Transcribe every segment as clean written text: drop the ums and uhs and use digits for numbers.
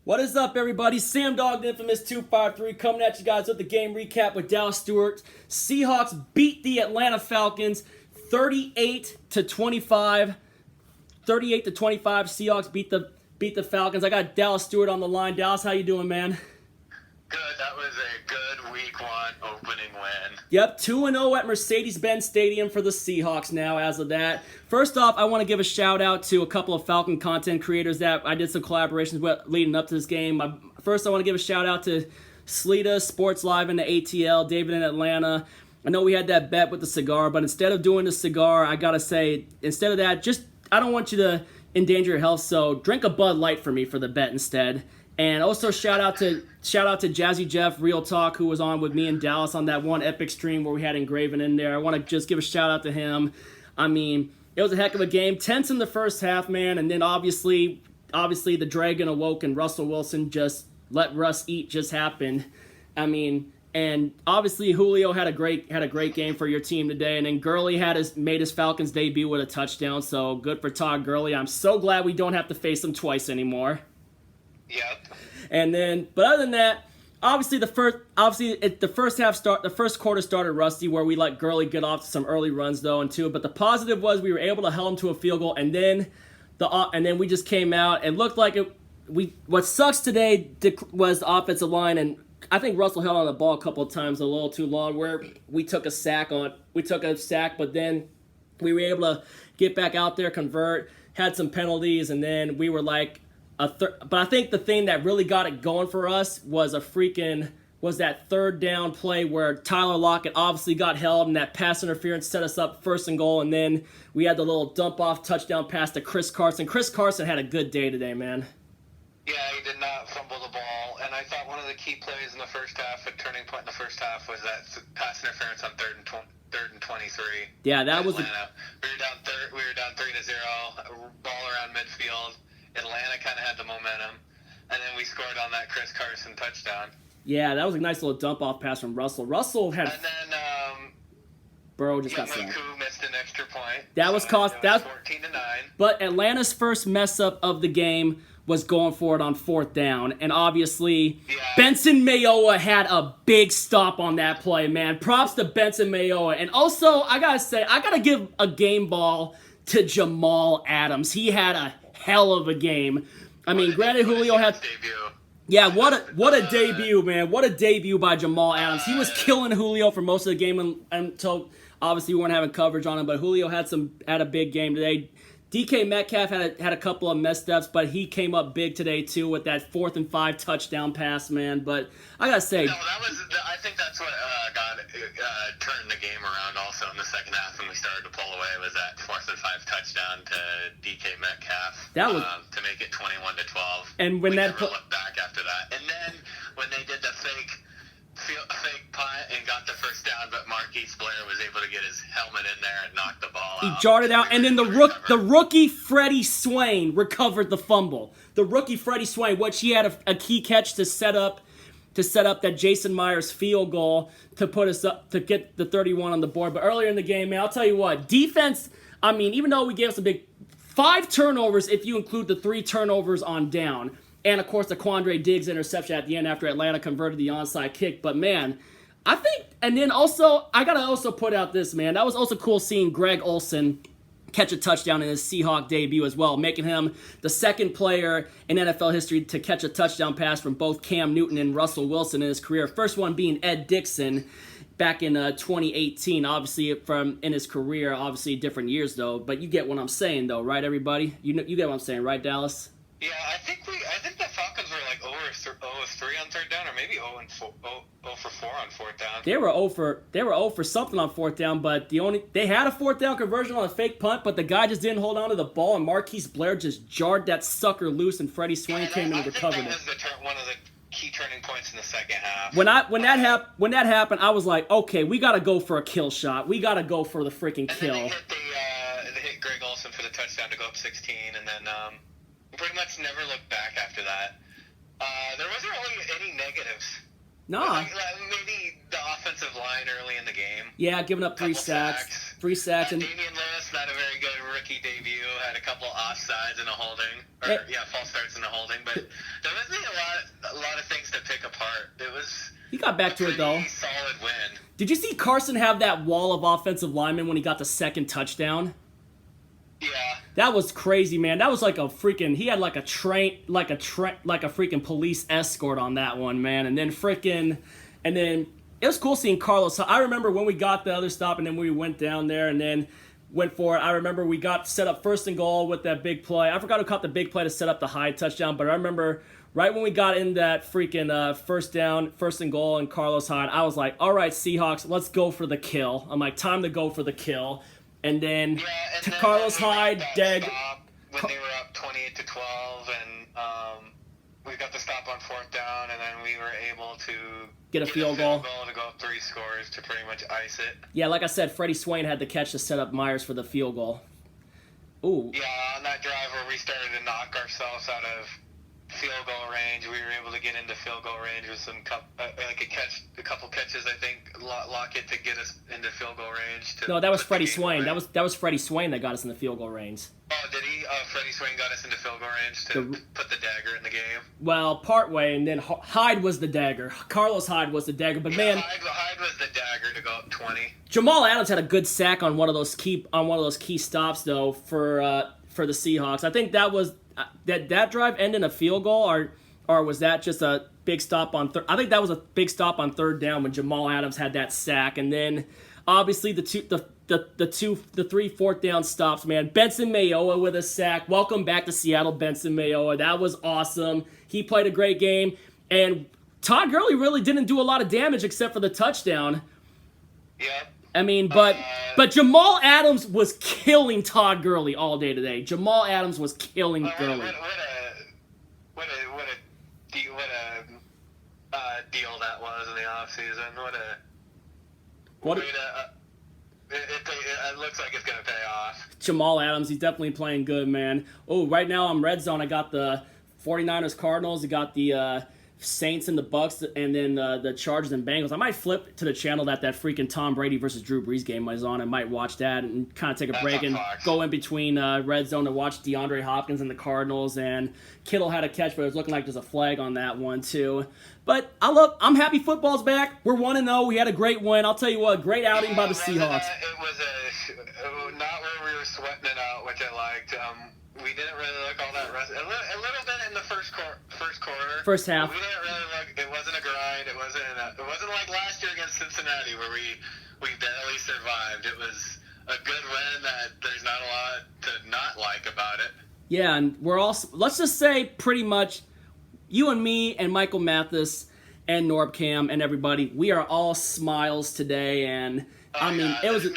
What is up, everybody? Sam Dog, the infamous 253, coming at you guys with the game recap with Dallas Stewart. Seahawks beat the Atlanta Falcons 38-25. 38-25. Seahawks beat the Falcons. I got Dallas Stewart on the line. Dallas, how you doing, man? Good. That was a good week one opening win. Yep, 2-0 at Mercedes-Benz Stadium for the Seahawks now as of that. First off, I want to give a shout out to a couple of Falcon content creators that I did some collaborations with leading up to this game. First, I want to give a shout out to SLITA, Sports Live in the ATL, David in Atlanta. I know we had that bet with the cigar, but instead of doing the cigar, I got to say, instead of that, I don't want you to endanger your health, so drink a Bud Light for me for the bet instead. And also shout out to Jazzy Jeff, Real Talk, who was on with me and Dallas on that one epic stream where we had Engraven in there. I want to just give a shout out to him. I mean, it was a heck of a game. Tense in the first half, man, and then obviously the Dragon awoke and Russell Wilson just let Russ eat just happened. I mean, and obviously Julio had a great game for your team today, and then Gurley made his Falcons debut with a touchdown. So good for Todd Gurley. I'm so glad we don't have to face him twice anymore. Yep. And then, but other than that, the first quarter started rusty where we let Gurley get off to some early runs though and two. But the positive was we were able to held him to a field goal, and then we just came out and looked like it. What sucks today was the offensive line, and I think Russell held on the ball a couple of times a little too long where we took a sack, but then we were able to get back out there, convert, had some penalties, and then we were like. But I think the thing that really got it going for us was that third down play where Tyler Lockett obviously got held and that pass interference set us up first and goal, and then we had the little dump off touchdown pass to Chris Carson. Chris Carson had a good day today, man. Yeah, he did not fumble the ball, and I thought one of the key plays in the first half, a turning point in the first half, was that pass interference on third and 23. Yeah, that was Atlanta. We were down 3-0, ball around midfield. Atlanta kind of had the momentum, and then we scored on that Chris Carson touchdown. Yeah, that was a nice little dump-off pass from Russell. Russell had... And then Burrow just got sacked. Who missed an extra point. That was 14-9. But Atlanta's first mess-up of the game was going for it on fourth down, and obviously Benson Mayowa had a big stop on that play, man. Props to Benson Mayowa. And also, I gotta give a game ball to Jamal Adams. He had a hell of a game. I mean, granted, Julio had... Yeah, what a debut, man. What a debut by Jamal Adams. He was killing Julio for most of the game until, obviously, we weren't having coverage on him, but Julio had a big game today. DK Metcalf had a couple of messed ups, but he came up big today, too, with that 4th and 5 touchdown pass, man. But I gotta say... No, I think that's what turned the game around also in the second half when we started to pull away, was that 4th and 5 touchdown to DK Metcalf. That was... to make it 21-12. And when we never looked back after that. And then when they did the fake punt and got the first down, but Marquise Blair was able to get his helmet in there and knock the ball out. He jarred it out, and then the rookie Freddie Swain recovered the fumble. The rookie Freddie Swain, which he had a key catch to set up that Jason Myers field goal to put us up to get the 31 on the board. But earlier in the game, man, I'll tell you what, defense. I mean, even though we gave us a big 5 turnovers, if you include the 3 turnovers on down. And, of course, the Quandre Diggs interception at the end after Atlanta converted the onside kick. But, man, I think... And then also, I got to also put out this, man. That was also cool seeing Greg Olsen catch a touchdown in his Seahawk debut as well, making him the second player in NFL history to catch a touchdown pass from both Cam Newton and Russell Wilson in his career. First one being Ed Dixon back in 2018, obviously in his career, obviously different years, though. But you get what I'm saying, though, right, everybody? You get what I'm saying, right, Dallas? Yeah, I think the Falcons were like 0 for 3 on third down, or maybe 0 for 4 on fourth down. They were 0 for something on fourth down, but they had a fourth down conversion on a fake punt, but the guy just didn't hold on to the ball, and Marquise Blair just jarred that sucker loose, and Freddie Swain came in and recovered it. That was one of the key turning points in the second half. When that happened, I was like, okay, we got to go for a kill shot. We got to go for the freaking kill. And then they hit Greg Olsen for the touchdown to go up 16, and then pretty much never looked back after that. There wasn't really any negatives. No. Maybe the offensive line early in the game. Yeah, giving up 3 sacks. 3 sacks. And Damian Lewis had a very good rookie debut. Had a couple offsides and a holding. False starts and a holding. But there wasn't a He got back to it, though. Solid win. Did you see Carson have that wall of offensive linemen when he got the second touchdown? Yeah. That was crazy, man. That was like a freaking. He had like a freaking police escort on that one, man. And then it was cool seeing Carlos. I remember when we got the other stop, and then we went down there, and then went for it. I remember we got set up 1st and goal with that big play. I forgot who caught the big play to set up the Hyde touchdown, but I remember right when we got in that freaking first down, 1st and goal, and Carlos Hyde, I was like, all right, Seahawks, let's go for the kill. I'm like, time to go for the kill. And then Carlos Hyde, when they were up 28-12, and we got the stop on 4th down, and then we were able to get a field goal to go up 3 scores to pretty much ice it. Yeah, like I said, Freddie Swain had the catch to set up Myers for the field goal. Ooh. Yeah, on that drive where we started to knock ourselves out of field goal range, we were able to get into field goal range with a couple catches, I think, Lockett to get us into field goal range. No, that was Freddie Swain. That was Freddie Swain that got us in the field goal range. Oh, did he? Freddie Swain got us into field goal range to put the dagger in the game. Well, part way, and then Hyde was the dagger. Carlos Hyde was the dagger, but man, Hyde was the dagger to go up 20. Jamal Adams had a good sack on one of those key stops though for the Seahawks. I think that was that drive ended in a field goal, or was that just a big stop on third? I think that was a big stop on 3rd down when Jamal Adams had that sack, and then obviously the 3 4th down stops, man. Benson Mayowa with a sack. Welcome back to Seattle, Benson Mayowa. That was awesome. He played a great game, and Todd Gurley really didn't do a lot of damage except for the touchdown. Yeah. I mean, but Jamal Adams was killing Todd Gurley all day today. Jamal Adams was killing Gurley. What a deal that was in the offseason. It looks like it's going to pay off. Jamal Adams, he's definitely playing good, man. Oh, right now I'm Red Zone. I got the 49ers Cardinals. I got the Saints and the Bucks, and then the Chargers and Bengals. I might flip to the channel that freaking Tom Brady versus Drew Brees game was on. I might watch that and kind of take a break and go in between Red Zone to watch DeAndre Hopkins and the Cardinals. And Kittle had a catch, but it was looking like there's a flag on that one too. But I'm happy football's back. We're 1-0. We had a great win. I'll tell you what, great outing by the Seahawks. It was not where we were sweating it out, which I liked. We didn't really look all that rusty. A little bit in the first quarter. First half. We didn't really look. It wasn't a grind. It wasn't like last year against Cincinnati where we barely survived. It was a good win that there's not a lot to not like about it. Yeah, and we're all, let's just say pretty much you and me and Michael Mathis and Norb Cam and everybody, we are all smiles today. And I mean, it was.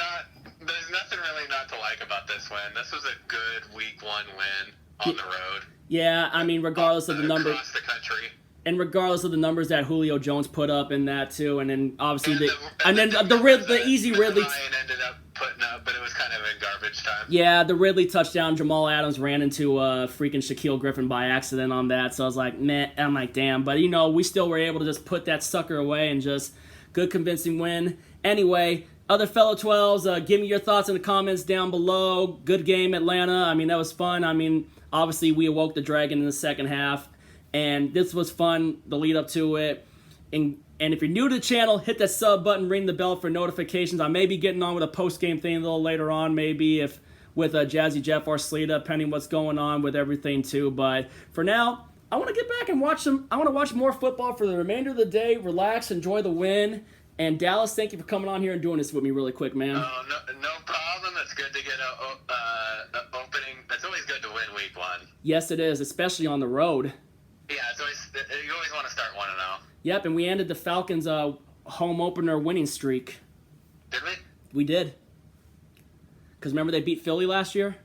There's nothing really not to like about this win. This was a good Week 1 win on the road. Yeah, I mean, regardless of the numbers. Across the country. And regardless of the numbers that Julio Jones put up in that too, and then obviously the easy Ridley. Ryan ended up putting up, but it was kind of in garbage time. Yeah, the Ridley touchdown. Jamal Adams ran into freaking Shaquille Griffin by accident on that, so I was like, meh. I'm like, damn. But we still were able to just put that sucker away and just good convincing win. Anyway. Other fellow 12s, give me your thoughts in the comments down below. Good game, Atlanta. I mean, that was fun. I mean, obviously, we awoke the dragon in the second half, and this was fun, the lead up to it. And if you're new to the channel, hit that sub button, ring the bell for notifications. I may be getting on with a post-game thing a little later on, maybe with Jazzy, Jeff, or SLITA, depending what's going on with everything, too. But for now, I want to get back and watch I want to watch more football for the remainder of the day, relax, enjoy the win. And Dallas, thank you for coming on here and doing this with me really quick, man. Oh, no problem. It's good to get an opening. It's always good to win Week 1. Yes, it is, especially on the road. Yeah, you always want to start 1-0. Yep, and we ended the Falcons' home opener winning streak. Did we? We did. Because remember they beat Philly last year?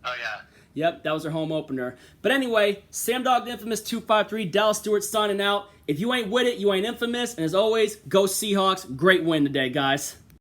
Oh, yeah. Yep, that was their home opener. But anyway, Sam Dog the Infamous 253, Dallas Stewart signing out. If you ain't with it, you ain't infamous. And as always, go Seahawks. Great win today, guys.